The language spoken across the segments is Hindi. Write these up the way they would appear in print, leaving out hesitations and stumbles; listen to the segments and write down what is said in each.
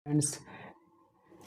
फ्रेंड्स,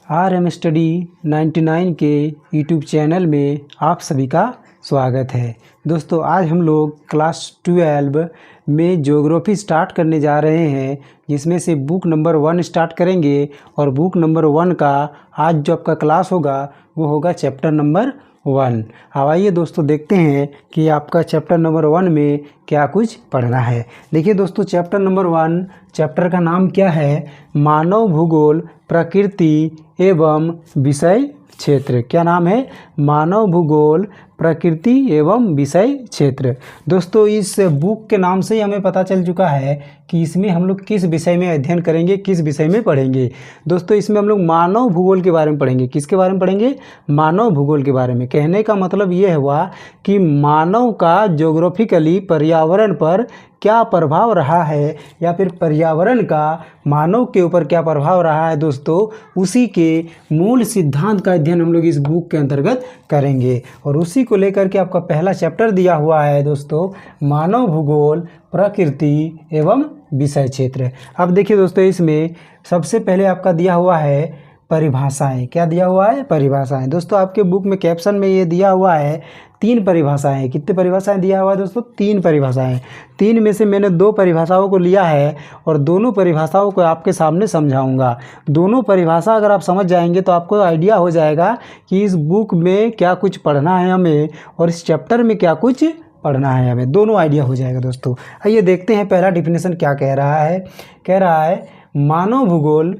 RM स्टडी 99 के यूट्यूब चैनल में आप सभी का स्वागत है। दोस्तों, आज हम लोग क्लास 12 में ज्योग्राफी स्टार्ट करने जा रहे हैं, जिसमें से बुक नंबर 1 स्टार्ट करेंगे। और बुक नंबर 1 का आज जो आपका क्लास होगा वो होगा चैप्टर नंबर 1। अब आइए दोस्तों देखते हैं कि आपका चैप्टर नंबर 1 में क्या कुछ पढ़ना है। देखिए दोस्तों, चैप्टर नंबर 1 चैप्टर का नाम क्या है? मानव भूगोल, प्रकृति एवं विषय क्षेत्र। क्या नाम है? मानव भूगोल, प्रकृति एवं विषय क्षेत्र। दोस्तों, इस बुक के नाम से ही हमें पता चल चुका है कि इसमें हम लोग किस विषय में अध्ययन करेंगे, किस विषय में पढ़ेंगे। दोस्तों, इसमें हम लोग मानव भूगोल के बारे में पढ़ेंगे। किसके बारे में पढ़ेंगे? मानव भूगोल के बारे में। कहने का मतलब ये हुआ कि मानव का ज्योग्राफिकली पर्यावरण पर क्या प्रभाव रहा है, या फिर पर्यावरण का मानव के ऊपर क्या प्रभाव रहा है दोस्तों, उसी के मूल सिद्धांत का अध्ययन हम लोग इस बुक के अंतर्गत करेंगे। और उसी को लेकर के आपका पहला चैप्टर दिया हुआ है दोस्तों, मानव भूगोल, प्रकृति एवं विषय क्षेत्र। अब देखिए दोस्तों, इसमें सबसे पहले आपका दिया हुआ है परिभाषाएं। क्या दिया हुआ है? परिभाषाएं। दोस्तों, आपके बुक में कैप्शन में ये दिया हुआ है 3 परिभाषाएं। कितने परिभाषाएं दिया हुआ है दोस्तों? 3 परिभाषाएं। 3 में से मैंने 2 परिभाषाओं को लिया है और दोनों परिभाषाओं को आपके सामने समझाऊंगा। दोनों परिभाषा अगर आप समझ जाएंगे तो आपको आइडिया हो जाएगा कि इस बुक में क्या कुछ पढ़ना है हमें और इस चैप्टर में क्या कुछ पढ़ना है हमें। दोनों आइडिया हो जाएगा दोस्तों। आइए देखते हैं पहला डिफिनेशन क्या कह रहा है। कह रहा है मानव भूगोल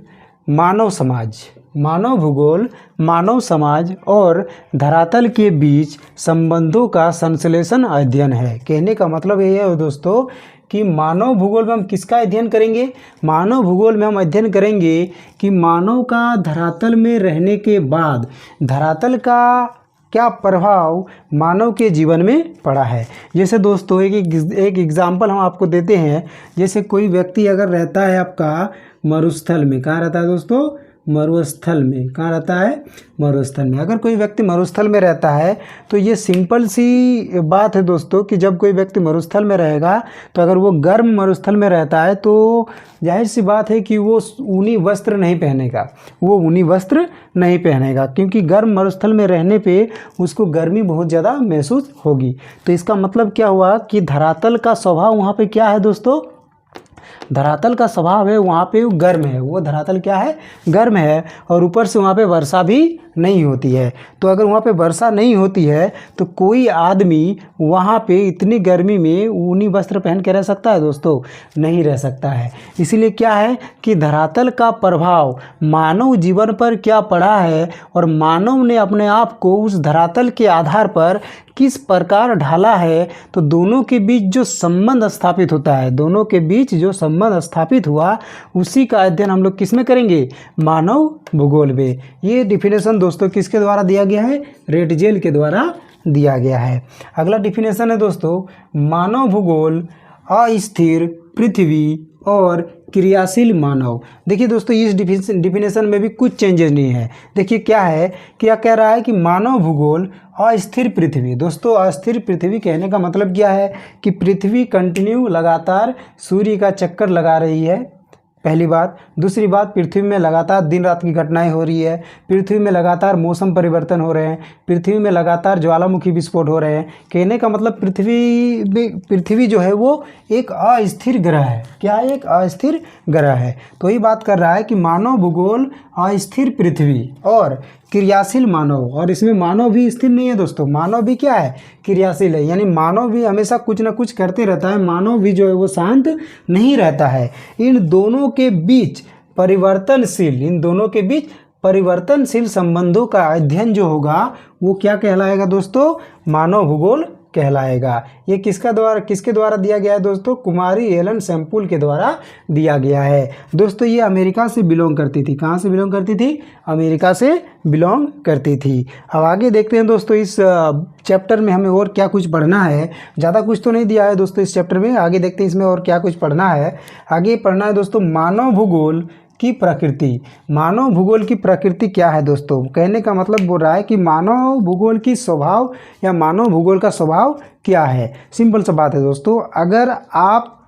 मानव समाज। मानव भूगोल मानव समाज और धरातल के बीच संबंधों का संश्लेषण अध्ययन है। कहने का मतलब ये है दोस्तों कि मानव भूगोल में हम किसका अध्ययन करेंगे? मानव भूगोल में हम अध्ययन करेंगे कि मानव का धरातल में रहने के बाद धरातल का क्या प्रभाव मानव के जीवन में पड़ा है। जैसे दोस्तों एक एग्जाम्पल हम आपको देते हैं। जैसे कोई व्यक्ति अगर रहता है आपका मरुस्थल में। कहाँ रहता है दोस्तों? मरुस्थल में। कहाँ रहता है? मरुस्थल में। अगर कोई व्यक्ति मरुस्थल में रहता है तो ये सिंपल सी बात है दोस्तों कि जब कोई व्यक्ति मरुस्थल में रहेगा तो अगर वो गर्म मरुस्थल में रहता है तो जाहिर सी बात है कि वो ऊनी वस्त्र नहीं पहनेगा। वो ऊनी वस्त्र नहीं पहनेगा क्योंकि गर्म मरुस्थल में रहने पे उसको गर्मी बहुत ज़्यादा महसूस होगी। तो इसका मतलब क्या हुआ कि धरातल का स्वभाव वहाँ पे क्या है दोस्तों? धरातल का स्वभाव है वहाँ पे गर्म है। वो धरातल क्या है? गर्म है। और ऊपर से वहाँ पे वर्षा भी नहीं होती है। तो अगर वहाँ पे वर्षा नहीं होती है तो कोई आदमी वहाँ पे इतनी गर्मी में ऊनी वस्त्र पहन के रह सकता है दोस्तों? नहीं रह सकता है। इसीलिए क्या है कि धरातल का प्रभाव मानव जीवन पर क्या पड़ा है और मानव ने अपने आप को उस धरातल के आधार पर किस प्रकार ढाला है। तो दोनों के बीच जो संबंध स्थापित होता है, दोनों के बीच जो संबंध स्थापित हुआ, उसी का अध्ययन हम लोग किस में करेंगे? मानव भूगोल में। ये डिफिनेशन दोस्तों किसके द्वारा दिया गया है? रेटजेल के द्वारा दिया गया है। अगला डिफिनेशन है दोस्तों मानव भूगोल, अस्थिर पृथ्वी और क्रियाशील मानव। देखिए दोस्तों, इस डिफिनेशन में भी कुछ चेंजेस नहीं है। देखिए क्या है, क्या कह रहा है कि मानव भूगोल अस्थिर पृथ्वी। दोस्तों, अस्थिर पृथ्वी कहने का मतलब क्या है कि पृथ्वी कंटिन्यू लगातार सूर्य का चक्कर लगा रही है, पहली बात। दूसरी बात, पृथ्वी में लगातार दिन रात की घटनाएं हो रही है। पृथ्वी में लगातार मौसम परिवर्तन हो रहे हैं। पृथ्वी में लगातार ज्वालामुखी विस्फोट हो रहे हैं। कहने का मतलब पृथ्वी जो है वो एक अस्थिर ग्रह है। क्या है? एक अस्थिर ग्रह है। तो ये बात कर रहा है कि मानव भूगोल अस्थिर पृथ्वी और क्रियाशील मानव। और इसमें मानव भी स्थिर नहीं है दोस्तों, मानव भी क्या है? क्रियाशील है। यानी मानव भी हमेशा कुछ ना कुछ करते रहता है। मानव भी जो है वो शांत नहीं रहता है। इन दोनों के बीच परिवर्तनशील संबंधों का अध्ययन जो होगा वो क्या कहलाएगा दोस्तों? मानव भूगोल कहलाएगा। ये किसके द्वारा दिया गया है दोस्तों? कुमारी एलन सैम्पुल के द्वारा दिया गया है। दोस्तों, ये अमेरिका से बिलोंग करती थी। कहाँ से बिलोंग करती थी? अमेरिका से बिलोंग करती थी। अब आगे देखते हैं दोस्तों इस चैप्टर में हमें और क्या कुछ पढ़ना है। ज़्यादा कुछ तो नहीं दिया है दोस्तों इस चैप्टर में। आगे देखते हैं इसमें और क्या कुछ पढ़ना है। आगे पढ़ना है दोस्तों मानव भूगोल की प्रकृति। मानव भूगोल की प्रकृति क्या है दोस्तों? कहने का मतलब बोल रहा है कि मानव भूगोल की स्वभाव या मानव भूगोल का स्वभाव क्या है। सिंपल सा बात है दोस्तों, अगर आप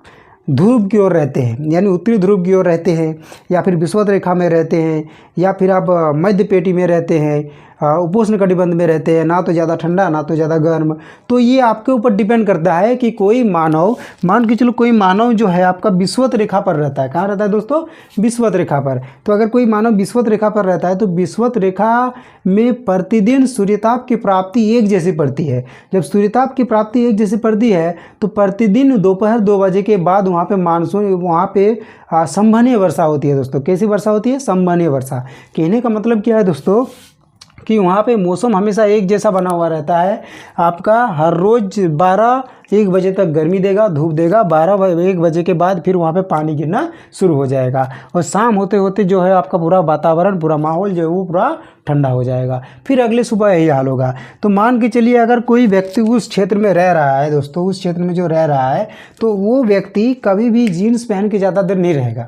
ध्रुव की ओर रहते हैं, यानी उत्तरी ध्रुव की ओर रहते हैं, या फिर विषुवत रेखा में रहते हैं, या फिर आप मध्य पेटी में रहते हैं, उपोष्ण कटिबंध में रहते हैं, ना तो ज़्यादा ठंडा ना तो ज़्यादा गर्म, तो ये आपके ऊपर डिपेंड करता है कि कोई मानव, मान के चलो कोई मानव जो है आपका विषुवत रेखा पर रहता है। कहाँ रहता है दोस्तों? विषुवत रेखा पर। तो अगर कोई मानव विषुवत रेखा पर रहता है तो विषुवत रेखा में प्रतिदिन सूर्यताप की प्राप्ति एक जैसी पड़ती है। जब सूर्यताप की प्राप्ति एक जैसी पड़ती है तो प्रतिदिन दोपहर 2 बजे के बाद वहाँ पे मानसून, वहाँ पे संवहनीय वर्षा होती है दोस्तों। कैसी वर्षा होती है? संवहनीय वर्षा। कहने का मतलब क्या है दोस्तों कि वहाँ पे मौसम हमेशा एक जैसा बना हुआ रहता है। आपका हर रोज़ 12-1 बजे तक गर्मी देगा, धूप देगा, 12-1 बजे के बाद फिर वहाँ पे पानी गिरना शुरू हो जाएगा, और शाम होते होते जो है आपका पूरा वातावरण, पूरा माहौल जो है वो पूरा ठंडा हो जाएगा। फिर अगले सुबह यही हाल होगा। तो मान के चलिए अगर कोई व्यक्ति उस क्षेत्र में रह रहा है दोस्तों, उस क्षेत्र में जो रह रहा है, तो वो व्यक्ति कभी भी जीन्स पहन के ज़्यादा देर नहीं रहेगा,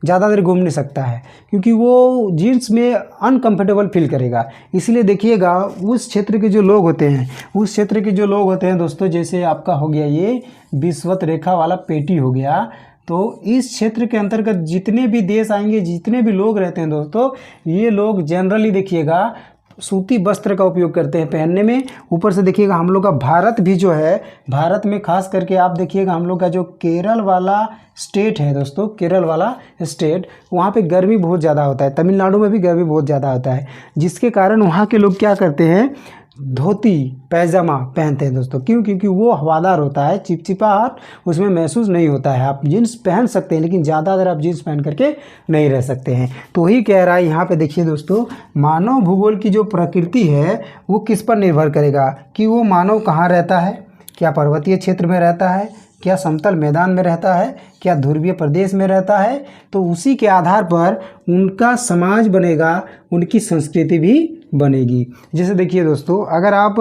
ज़्यादा देर घूम नहीं सकता है, क्योंकि वो जीन्स में अनकंफर्टेबल फील करेगा। इसलिए देखिएगा उस क्षेत्र के जो लोग होते हैं, उस क्षेत्र के जो लोग होते हैं दोस्तों, जैसे आपका हो गया ये विषुवत रेखा वाला पेटी हो गया, तो इस क्षेत्र के अंतर्गत जितने भी देश आएंगे, जितने भी लोग रहते हैं दोस्तों, ये लोग जनरली देखिएगा सूती वस्त्र का उपयोग करते हैं पहनने में। ऊपर से देखिएगा हम लोग का भारत भी जो है, भारत में खास करके आप देखिएगा हम लोग का जो केरल वाला स्टेट है दोस्तों, केरल वाला स्टेट, वहाँ पे गर्मी बहुत ज़्यादा होता है। तमिलनाडु में भी गर्मी बहुत ज़्यादा होता है, जिसके कारण वहाँ के लोग क्या करते हैं, धोती पैजामा पहनते हैं दोस्तों। क्यों? क्योंकि वो हवादार होता है, चिपचिपाहट उसमें महसूस नहीं होता है। आप जीन्स पहन सकते हैं लेकिन ज़्यादा देर आप जीन्स पहन करके नहीं रह सकते हैं। तो वही कह रहा है यहाँ पे देखिए दोस्तों, मानव भूगोल की जो प्रकृति है वो किस पर निर्भर करेगा कि वो मानव कहाँ रहता है, क्या पर्वतीय क्षेत्र में रहता है, क्या समतल मैदान में रहता है, क्या ध्रुवीय प्रदेश में रहता है। तो उसी के आधार पर उनका समाज बनेगा, उनकी संस्कृति भी बनेगी। जैसे देखिए दोस्तों, अगर आप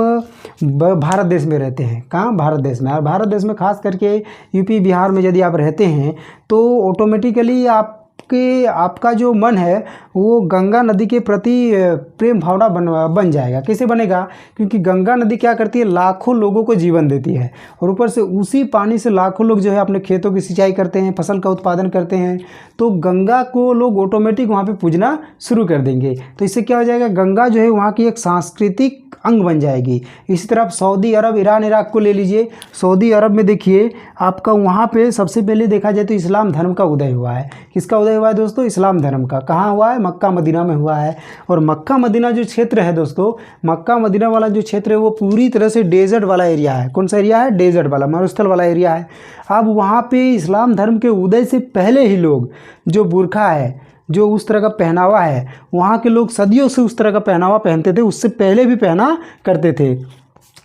भारत देश में रहते हैं, कहाँ? भारत देश में। और भारत देश में खास करके यूपी बिहार में यदि आप रहते हैं तो ऑटोमेटिकली आपका जो मन है वो गंगा नदी के प्रति प्रेम भावना बन जाएगा। कैसे बनेगा? क्योंकि गंगा नदी क्या करती है, लाखों लोगों को जीवन देती है, और ऊपर से उसी पानी से लाखों लोग जो है अपने खेतों की सिंचाई करते हैं, फसल का उत्पादन करते हैं। तो गंगा को लोग ऑटोमेटिक वहाँ पे पूजना शुरू कर देंगे। तो इससे क्या हो जाएगा, गंगा जो है वहाँ की एक सांस्कृतिक अंग बन जाएगी। इसी तरह आप सऊदी अरब, ईरान, इराक को ले लीजिए। सऊदी अरब में देखिए आपका वहाँ पे सबसे पहले देखा जाए तो इस्लाम धर्म का उदय हुआ है। किसका उदय हुआ है दोस्तों? इस्लाम धर्म का। कहाँ हुआ है? मक्का मदीना में हुआ है। और मक्का मदीना जो क्षेत्र है दोस्तों, मक्का मदीना वाला जो क्षेत्र है वो पूरी तरह से डेजर्ट वाला एरिया है। कौन सा एरिया है? डेजर्ट वाला, मरुस्थल वाला एरिया है। अब वहाँ पे इस्लाम धर्म के उदय से पहले ही लोग जो बुर्खा है, जो उस तरह का पहनावा है, वहाँ के लोग सदियों से उस तरह का पहनावा पहनते थे, उससे पहले भी पहना करते थे।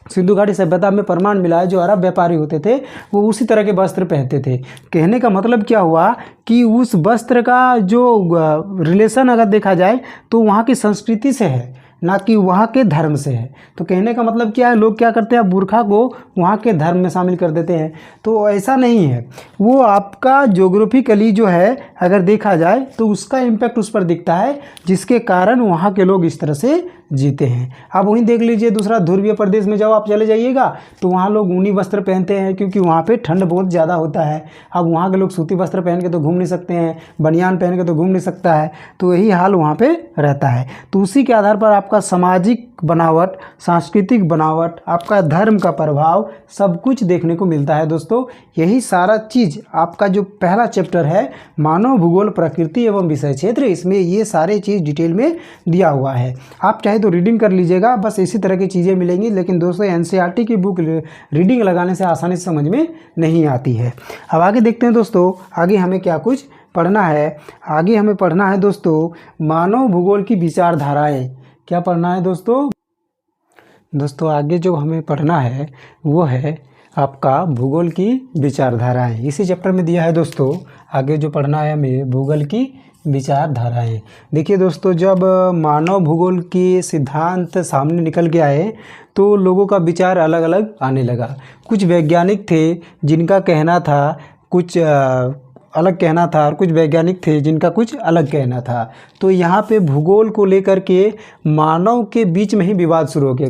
सिंधु घाटी सभ्यता में प्रमाण मिला है, जो अरब व्यापारी होते थे वो उसी तरह के वस्त्र पहनते थे। कहने का मतलब क्या हुआ कि उस वस्त्र का जो रिलेशन अगर देखा जाए तो वहाँ की संस्कृति से है, ना कि वहाँ के धर्म से है। तो कहने का मतलब क्या है, लोग क्या करते हैं, बुर्खा को वहाँ के धर्म में शामिल कर देते हैं। तो ऐसा नहीं है, वो आपका ज्योग्राफिकली जो है अगर देखा जाए तो उसका इम्पैक्ट उस पर दिखता है, जिसके कारण वहाँ के लोग इस तरह से जीते हैं। आप वहीं देख लीजिए, दूसरा ध्रुवीय प्रदेश में जब आप चले जाइएगा तो वहाँ लोग ऊनी वस्त्र पहनते हैं, क्योंकि वहाँ पे ठंड बहुत ज़्यादा होता है। अब वहाँ के लोग सूती वस्त्र पहन के तो घूम नहीं सकते हैं, बनियान पहन के तो घूम नहीं सकता है। तो यही हाल वहाँ पे रहता है। तो उसी के आधार पर आपका सामाजिक बनावट, सांस्कृतिक बनावट, आपका धर्म का प्रभाव, सब कुछ देखने को मिलता है दोस्तों। यही सारा चीज़ आपका जो पहला चैप्टर है, मानव भूगोल प्रकृति एवं विषय क्षेत्र, इसमें ये सारे चीज़ डिटेल में दिया हुआ है। आप चाहे तो रीडिंग कर लीजिएगा, बस इसी तरह की चीज़ें मिलेंगी। लेकिन दोस्तों एनसीईआरटी की बुक रीडिंग लगाने से आसानी से समझ में नहीं आती है। अब आगे देखते हैं दोस्तों, आगे हमें क्या कुछ पढ़ना है। आगे हमें पढ़ना है दोस्तों मानव भूगोल की विचारधाराएँ। क्या पढ़ना है दोस्तों? दोस्तों आगे जो हमें पढ़ना है वो है आपका भूगोल की विचारधाराएँ। इसी चैप्टर में दिया है दोस्तों, आगे जो पढ़ना है हमें भूगोल की विचारधाराएँ। देखिए दोस्तों, जब मानव भूगोल के सिद्धांत सामने निकल के आए तो लोगों का विचार अलग अलग आने लगा। कुछ वैज्ञानिक थे जिनका कहना था कुछ अलग कहना था और कुछ वैज्ञानिक थे जिनका कुछ अलग कहना था। तो यहाँ पे भूगोल को लेकर के मानव के बीच में ही विवाद शुरू हो गया।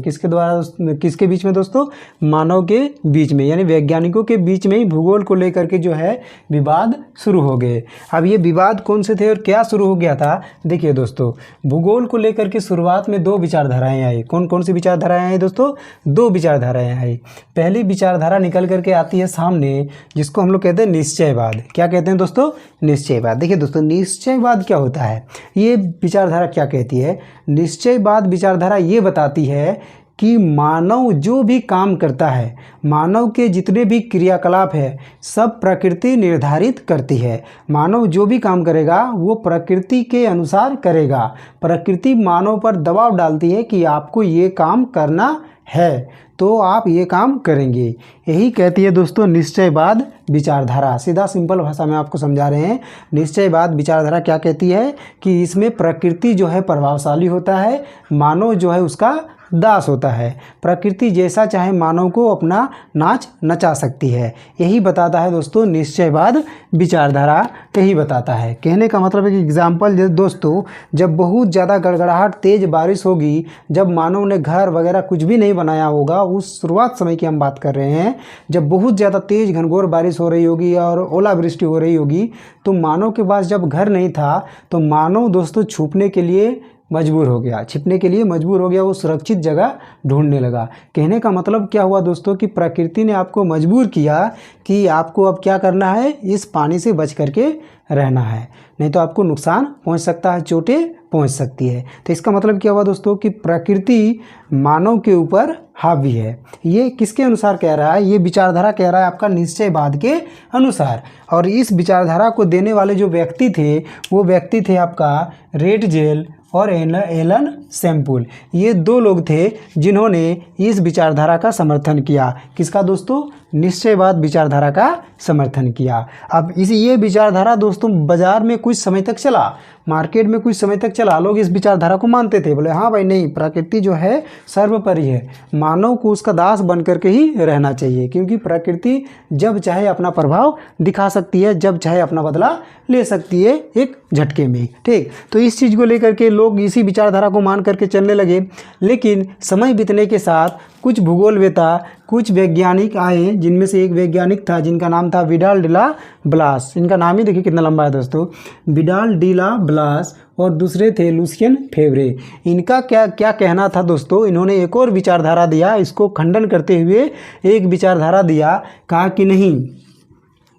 किसके बीच में दोस्तों? मानव के बीच में, यानी वैज्ञानिकों के बीच में ही भूगोल को लेकर के जो है विवाद शुरू हो गए। अब ये विवाद कौन से थे और क्या शुरू हो गया था? देखिए दोस्तों, भूगोल को लेकर के शुरुआत में दो विचारधाराएं आई। कौन कौन सी विचारधाराएं आई दोस्तों? दो विचारधाराएं आई। पहली विचारधारा निकल करके आती है सामने, जिसको हम लोग कहते हैं निश्चयवाद। क्या कहते हैं दोस्तों? निश्चयवाद। देखिए दोस्तों, निश्चयवाद क्या होता है? ये विचारधारा क्या कहती है? निश्चयवाद विचारधारा ये बताती है कि मानव जो भी काम करता है, मानव के जितने भी क्रियाकलाप है, सब प्रकृति निर्धारित करती है। मानव जो भी काम करेगा वो प्रकृति के अनुसार करेगा। प्रकृति मानव पर दबाव डालती है कि आपको ये काम करना है तो आप ये काम करेंगे। यही कहती है दोस्तों निश्चयवाद विचारधारा। सीधा सिंपल भाषा में आपको समझा रहे हैं। निश्चयवाद विचारधारा क्या कहती है कि इसमें प्रकृति जो है प्रभावशाली होता है, मानव जो है उसका दास होता है। प्रकृति जैसा चाहे मानव को अपना नाच नचा सकती है। यही बताता है दोस्तों निश्चयवाद विचारधारा, यही बताता है। कहने का मतलब है कि एग्जाम्पल दोस्तों, जब बहुत ज़्यादा गड़गड़ाहट तेज़ बारिश होगी, जब मानव ने घर वगैरह कुछ भी नहीं बनाया होगा, उस शुरुआत समय की हम बात कर रहे हैं, जब बहुत ज़्यादा तेज़ घनघोर बारिश हो रही होगी और ओलावृष्टि हो रही होगी, तो मानव के पास जब घर नहीं था तो मानव दोस्तों छुपने के लिए मजबूर हो गया, छिपने के लिए मजबूर हो गया। वो सुरक्षित जगह ढूंढने लगा। कहने का मतलब क्या हुआ दोस्तों कि प्रकृति ने आपको मजबूर किया कि आपको अब क्या करना है, इस पानी से बच करके रहना है, नहीं तो आपको नुकसान पहुंच सकता है, चोटें पहुंच सकती है। तो इसका मतलब क्या हुआ दोस्तों कि प्रकृति मानव के ऊपर हावी है। ये किसके अनुसार कह रहा है? ये विचारधारा कह रहा है आपका निश्चयवाद के अनुसार। और इस विचारधारा को देने वाले जो व्यक्ति थे वो व्यक्ति थे आपका रेटजेल और एलन सैम्पुल। ये दो लोग थे जिन्होंने इस विचारधारा का समर्थन किया। किसका दोस्तों? निश्चयवाद विचारधारा का समर्थन किया। अब ये विचारधारा दोस्तों बाजार में कुछ समय तक चला, मार्केट में कुछ समय तक चला। लोग इस विचारधारा को मानते थे, बोले हाँ भाई नहीं, प्रकृति जो है सर्वोपरि है, मानव को उसका दास बन करके ही रहना चाहिए, क्योंकि प्रकृति जब चाहे अपना प्रभाव दिखा सकती है, जब चाहे अपना बदला ले सकती है एक झटके में। ठीक, तो इस चीज़ को लेकर के लोग इसी विचारधारा को मान करके चलने लगे। लेकिन समय बीतने के साथ कुछ भूगोलवेता, कुछ वैज्ञानिक आए, जिनमें से एक वैज्ञानिक था जिनका नाम था विडाल डिला ब्लास। इनका नाम ही देखिए कितना लंबा है दोस्तों, विडाल डिला ब्लास, और दूसरे थे लुसियन फेवरे। इनका क्या कहना था दोस्तों? इन्होंने एक और विचारधारा दिया, इसको खंडन करते हुए एक विचारधारा दिया। कहा कि नहीं,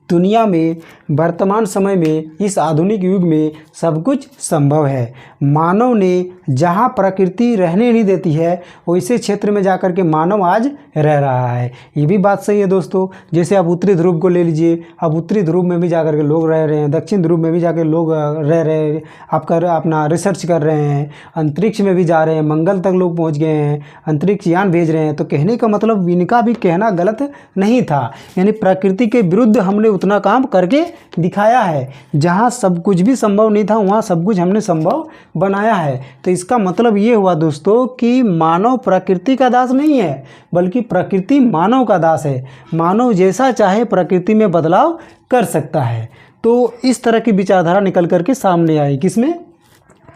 दुनिया में वर्तमान समय में इस आधुनिक युग में सब कुछ संभव है। मानव ने जहाँ प्रकृति रहने नहीं देती है वैसे क्षेत्र में जाकर के मानव आज रह रहा है। ये भी बात सही है दोस्तों। जैसे आप उत्तरी ध्रुव को ले लीजिए, अब उत्तरी ध्रुव में भी जाकर के लोग रह रहे हैं, दक्षिण ध्रुव में भी जाकर लोग रह रहे हैं, अपना रिसर्च कर रहे हैं, अंतरिक्ष में भी जा रहे हैं, मंगल तक लोग पहुँच गए हैं, अंतरिक्ष यान भेज रहे हैं। तो कहने का मतलब इनका भी कहना गलत नहीं था, यानी प्रकृति के विरुद्ध हमने उतना काम करके दिखाया है। जहाँ सब कुछ भी संभव नहीं था वहाँ सब कुछ हमने संभव बनाया है। तो इसका मतलब ये हुआ दोस्तों कि मानव प्रकृति का दास नहीं है, बल्कि प्रकृति मानव का दास है। मानव जैसा चाहे प्रकृति में बदलाव कर सकता है। तो इस तरह की विचारधारा निकल करके सामने आई। किसमें?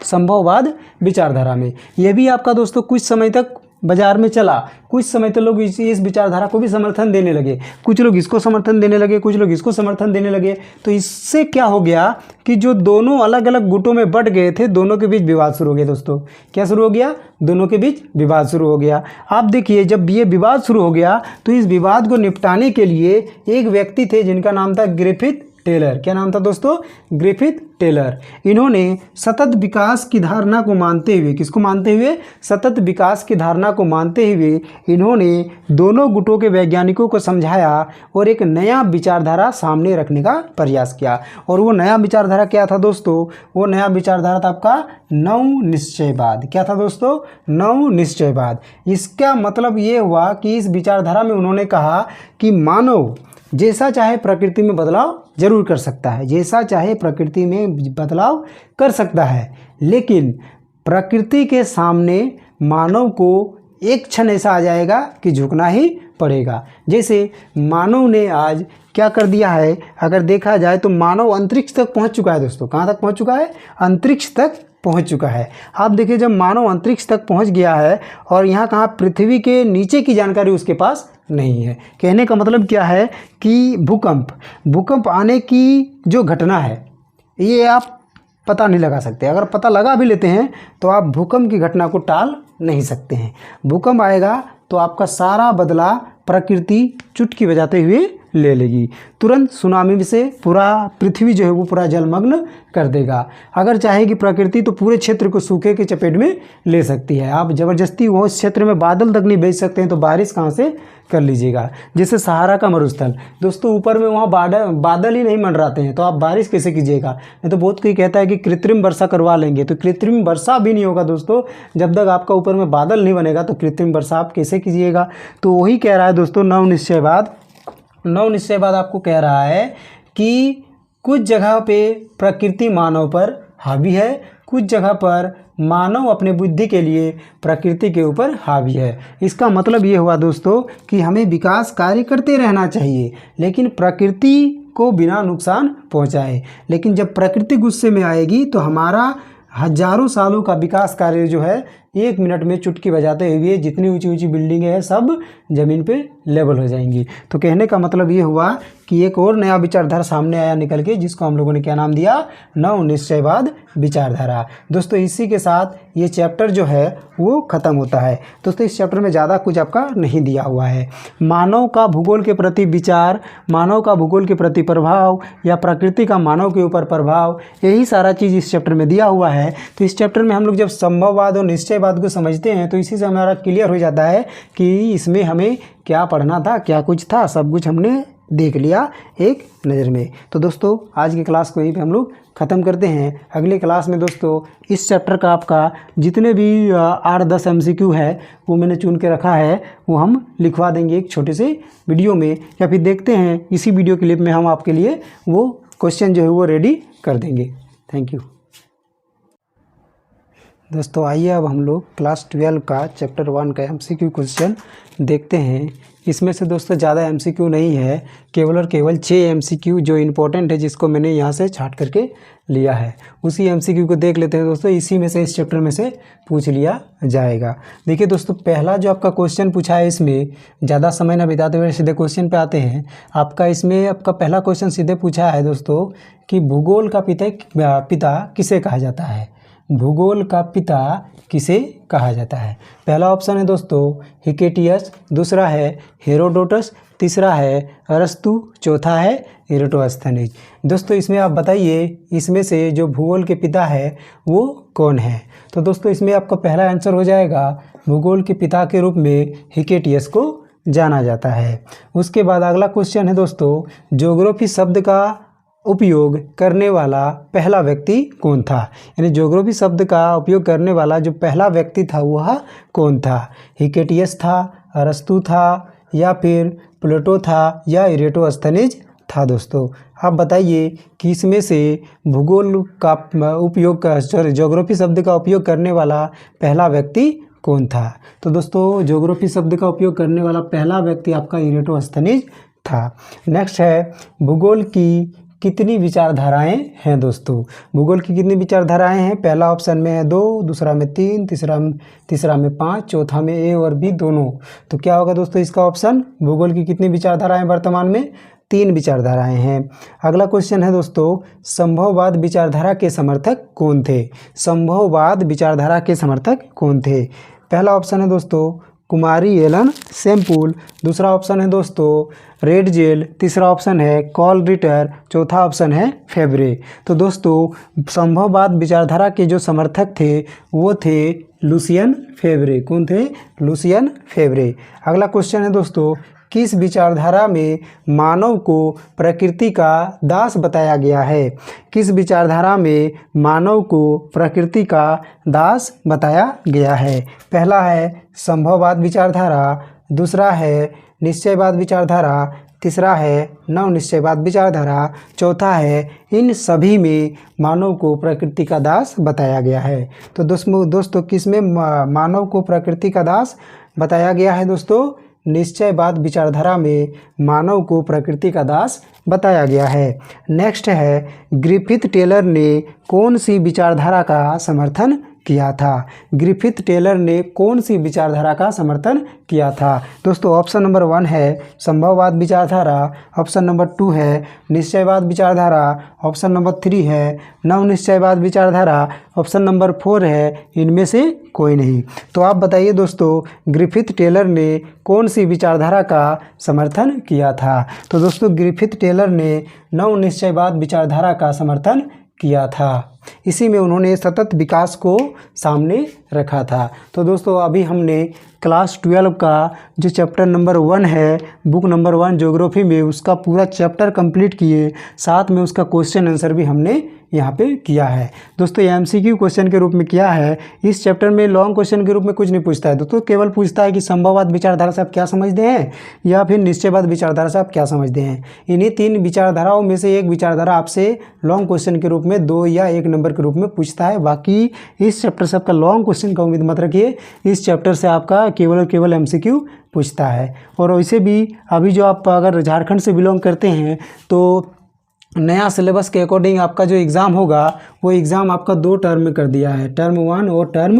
संभववाद विचारधारा में। यह भी आपका दोस्तों कुछ समय तक बाजार में चला। कुछ समय तो लोग इस विचारधारा को भी समर्थन देने लगे, कुछ लोग इसको समर्थन देने लगे, कुछ लोग इसको समर्थन देने लगे। तो इससे क्या हो गया कि जो दोनों अलग अलग गुटों में बट गए थे, दोनों के बीच विवाद शुरू हो गया दोस्तों। क्या शुरू हो गया? दोनों के बीच विवाद शुरू हो गया। आप देखिए, जब ये विवाद शुरू हो गया तो इस विवाद को निपटाने के लिए एक व्यक्ति थे जिनका नाम था ग्रिफिथ टेलर। क्या नाम था दोस्तों? Griffith Taylor. इन्होंने सतत विकास की धारणा को मानते हुए, किसको मानते हुए? सतत विकास की धारणा को मानते हुए इन्होंने दोनों गुटों के वैज्ञानिकों को समझाया और एक नया विचारधारा सामने रखने का प्रयास किया। और वो नया विचारधारा क्या था दोस्तों? वो नया विचारधारा था आपका नव निश्चयवाद। क्या था दोस्तों? नव निश्चयवाद। इसका मतलब ये हुआ कि इस विचारधारा में उन्होंने कहा कि मानव जैसा चाहे प्रकृति में बदलाव जरूर कर सकता है, जैसा चाहे प्रकृति में बदलाव कर सकता है, लेकिन प्रकृति के सामने मानव को एक क्षण ऐसा आ जाएगा कि झुकना ही पड़ेगा। जैसे मानव ने आज क्या कर दिया है, अगर देखा जाए तो मानव अंतरिक्ष तक पहुंच चुका है दोस्तों। कहाँ तक पहुंच चुका है? अंतरिक्ष तक पहुंच चुका है। आप देखिए जब मानव अंतरिक्ष तक पहुंच गया है और यहाँ कहाँ पृथ्वी के नीचे की जानकारी उसके पास नहीं है। कहने का मतलब क्या है कि भूकंप आने की जो घटना है ये आप पता नहीं लगा सकते। अगर पता लगा भी लेते हैं तो आप भूकंप की घटना को टाल नहीं सकते हैं। भूकंप आएगा तो आपका सारा बदला प्रकृति चुटकी बजाते हुए ले लेगी। तुरंत सुनामी से पूरा पृथ्वी जो है वो पूरा जलमग्न कर देगा। अगर चाहेगी प्रकृति तो पूरे क्षेत्र को सूखे के चपेट में ले सकती है। आप ज़बरदस्ती वो क्षेत्र में बादल तक नहीं भेज सकते हैं तो बारिश कहाँ से कर लीजिएगा। जैसे सहारा का मरुस्थल दोस्तों, ऊपर में वहाँ बादल ही नहीं मंडराते हैं तो आप बारिश कैसे कीजिएगा। नहीं तो बहुत कोई कहता है कि कृत्रिम वर्षा करवा लेंगे, तो कृत्रिम वर्षा भी नहीं होगा दोस्तों। जब तक आपका ऊपर में बादल नहीं बनेगा तो कृत्रिम वर्षा आप कैसे कीजिएगा। तो वही कह रहा है दोस्तों नव निश्चयवाद आपको कह रहा है कि कुछ जगह पे प्रकृति मानव पर हावी है, कुछ जगह पर मानव अपने बुद्धि के लिए प्रकृति के ऊपर हावी है। इसका मतलब ये हुआ दोस्तों कि हमें विकास कार्य करते रहना चाहिए लेकिन प्रकृति को बिना नुकसान पहुंचाए। लेकिन जब प्रकृति गुस्से में आएगी तो हमारा हजारों सालों का विकास कार्य जो है 1 मिनट में चुटकी बजाते हुए जितनी ऊंची ऊंची बिल्डिंगें हैं सब ज़मीन पे लेवल हो जाएंगी। तो कहने का मतलब ये हुआ कि एक और नया विचारधारा सामने आया निकल के, जिसको हम लोगों ने क्या नाम दिया? नव निश्चयवाद विचारधारा। दोस्तों इसी के साथ ये चैप्टर जो है वो ख़त्म होता है। दोस्तों इस चैप्टर में ज़्यादा कुछ आपका नहीं दिया हुआ है। मानव का भूगोल के प्रति विचार, मानव का भूगोल के प्रति प्रभाव या प्रकृति का मानव के ऊपर प्रभाव, यही सारा चीज़ इस चैप्टर में दिया हुआ है। तो इस चैप्टर में हम लोग जब संभववाद और निश्चयवाद को समझते हैं तो इसी से हमारा क्लियर हो जाता है कि इसमें हमें क्या पढ़ना था, क्या कुछ था, सब कुछ हमने देख लिया एक नज़र में। तो दोस्तों आज की क्लास को यहीं पे हम लोग ख़त्म करते हैं। अगले क्लास में दोस्तों इस चैप्टर का आपका जितने भी 8-10 MCQ है वो मैंने चुन के रखा है, वो हम लिखवा देंगे एक छोटे से वीडियो में, या फिर देखते हैं इसी वीडियो क्लिप में हम आपके लिए वो क्वेश्चन जो है वो रेडी कर देंगे। थैंक यू दोस्तों। आइए अब हम लोग क्लास 12 का चैप्टर 1 का MCQ क्वेश्चन देखते हैं। इसमें से दोस्तों ज़्यादा MCQ नहीं है, केवल और केवल 6 MCQ जो इम्पोर्टेंट है, जिसको मैंने यहाँ से छाट करके लिया है, उसी MCQ को देख लेते हैं दोस्तों। इसी में से इस चैप्टर में से पूछ लिया जाएगा। देखिए दोस्तों पहला जो आपका क्वेश्चन पूछा है, इसमें ज़्यादा समय ना बिताते हुए सीधे क्वेश्चन पे आते हैं। आपका पहला क्वेश्चन सीधे पूछा है दोस्तों कि भूगोल का पिता किसे कहा जाता है। भूगोल का पिता किसे कहा जाता है? पहला ऑप्शन है दोस्तों हिकेटियस, दूसरा है हेरोडोटस, तीसरा है अरस्तु, चौथा है इरेटोस्थनीज। दोस्तों इसमें आप बताइए इसमें से जो भूगोल के पिता है वो कौन है। तो दोस्तों इसमें आपका पहला आंसर हो जाएगा, भूगोल के पिता के रूप में हिकेटियस को जाना जाता है। उसके बाद अगला क्वेश्चन है दोस्तों, ज्योग्राफी शब्द का उपयोग करने वाला पहला व्यक्ति कौन था। यानी ज्योग्राफी शब्द का उपयोग करने वाला जो पहला व्यक्ति था वह कौन था। हिकेटियस था, अरस्तु था, या फिर प्लेटो था, या इरेटोस्थनीज था। दोस्तों आप बताइए कि इसमें से भूगोल का उपयोग ज्योग्राफी शब्द का उपयोग करने वाला पहला व्यक्ति कौन था। तो दोस्तों ज्योग्राफी शब्द का उपयोग करने वाला पहला व्यक्ति आपका इरेटोस्थनीज था। नेक्स्ट है, भूगोल की कितनी विचारधाराएं हैं। दोस्तों भूगोल की कितनी विचारधाराएं हैं? पहला ऑप्शन में है 2, दूसरा में 3, तीसरा में 5, चौथा में ए और बी दोनों। तो क्या होगा दोस्तों इसका ऑप्शन? भूगोल की कितनी विचारधाराएं वर्तमान में? 3 विचारधाराएं हैं। अगला क्वेश्चन है दोस्तों, संभववाद विचारधारा के समर्थक कौन थे। संभववाद विचारधारा के समर्थक कौन थे? पहला ऑप्शन है दोस्तों कुमारी एलन सैम्पुल, दूसरा ऑप्शन है दोस्तों रेडजेल, तीसरा ऑप्शन है कॉल रिटर, चौथा ऑप्शन है फेब्रे। तो दोस्तों संभववाद विचारधारा के जो समर्थक थे वो थे लुसियन फेब्रे। कौन थे? लुसियन फेब्रे। अगला क्वेश्चन है दोस्तों, किस विचारधारा में मानव को प्रकृति का दास बताया गया है। किस विचारधारा में मानव को प्रकृति का दास बताया गया है? पहला है संभववाद विचारधारा, दूसरा है निश्चयवाद विचारधारा, तीसरा है नव निश्चयवाद विचारधारा, चौथा है इन सभी में मानव को प्रकृति का दास बताया गया है। तो दोस्तों किस में मानव को प्रकृति का दास बताया गया है? दोस्तों निश्चयवाद विचारधारा में मानव को प्रकृति का दास बताया गया है। नेक्स्ट है, ग्रिफिथ टेलर ने कौन सी विचारधारा का समर्थन किया था? ग्रिफिथ टेलर ने कौन सी विचारधारा का समर्थन किया था? दोस्तों ऑप्शन नंबर 1 है संभववाद विचारधारा, ऑप्शन नंबर 2 है निश्चयवाद विचारधारा, ऑप्शन नंबर 3 है नवनिश्चयवाद विचारधारा, ऑप्शन नंबर 4 है इनमें से कोई नहीं। तो आप बताइए दोस्तों, ग्रिफिथ टेलर ने कौन सी विचारधारा का समर्थन किया था? तो दोस्तों ग्रिफिथ टेलर ने नवनिश्चयवाद विचारधारा का समर्थन किया था। इसी में उन्होंने सतत विकास को सामने रखा था। तो दोस्तों अभी हमने क्लास 12 का जो चैप्टर नंबर 1 है बुक नंबर 1 ज्योग्राफी में, उसका पूरा चैप्टर कंप्लीट किए, साथ में उसका क्वेश्चन आंसर भी हमने यहाँ पे किया है। दोस्तों एमसीक्यू क्वेश्चन के रूप में किया है। इस चैप्टर में लॉन्ग क्वेश्चन के रूप में कुछ नहीं पूछता है दोस्तों, केवल पूछता है कि संभववाद विचारधारा से आप क्या समझते हैं या फिर निश्चयवाद विचारधारा से आप क्या समझते हैं। इन्हीं 3 विचारधाराओं में से एक विचारधारा आपसे लॉन्ग क्वेश्चन के रूप में 2 या 1 नंबर के रूप में पूछता है। बाकी इस चैप्टर से आपका लॉन्ग क्वेश्चन का उम्मीद मत रखिए, इस चैप्टर से आपका केवल और केवल एमसीक्यू पूछता है। और वैसे भी अभी जो आप अगर झारखंड से बिलोंग करते हैं तो नया सिलेबस के अकॉर्डिंग आपका जो एग्ज़ाम होगा वो एग्ज़ाम आपका 2 टर्म में कर दिया है, टर्म 1 और टर्म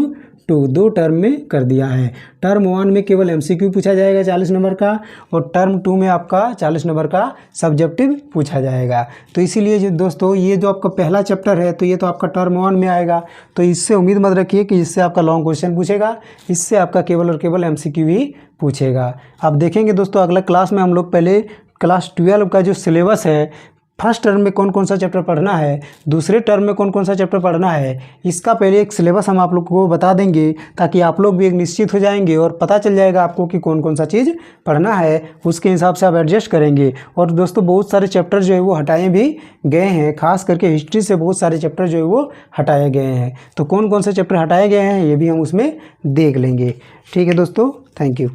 2, 2 टर्म में कर दिया है। टर्म 1 में केवल एमसीक्यू पूछा जाएगा 40 नंबर का, और टर्म 2 में आपका 40 नंबर का सब्जेक्टिव पूछा जाएगा। तो इसीलिए जो दोस्तों ये जो आपका पहला चैप्टर है तो ये तो आपका टर्म 1 में आएगा, तो इससे उम्मीद मत रखिए कि इससे आपका लॉन्ग क्वेश्चन पूछेगा, इससे आपका केवल और केवल एमसीक्यू ही पूछेगा। आप देखेंगे दोस्तों अगला क्लास में हम लोग पहले क्लास 12 का जो सिलेबस है, फर्स्ट टर्म में कौन कौन सा चैप्टर पढ़ना है, दूसरे टर्म में कौन कौन सा चैप्टर पढ़ना है, इसका पहले एक सिलेबस हम आप लोग को बता देंगे, ताकि आप लोग भी एक निश्चित हो जाएंगे और पता चल जाएगा आपको कि कौन कौन सा चीज़ पढ़ना है, उसके हिसाब से आप एडजस्ट करेंगे। और दोस्तों बहुत सारे चैप्टर जो है वो हटाए भी गए हैं, खास करके हिस्ट्री से बहुत सारे चैप्टर जो है वो हटाए गए हैं। तो कौन कौन से चैप्टर हटाए गए हैं ये भी हम उसमें देख लेंगे। ठीक है दोस्तों, थैंक यू।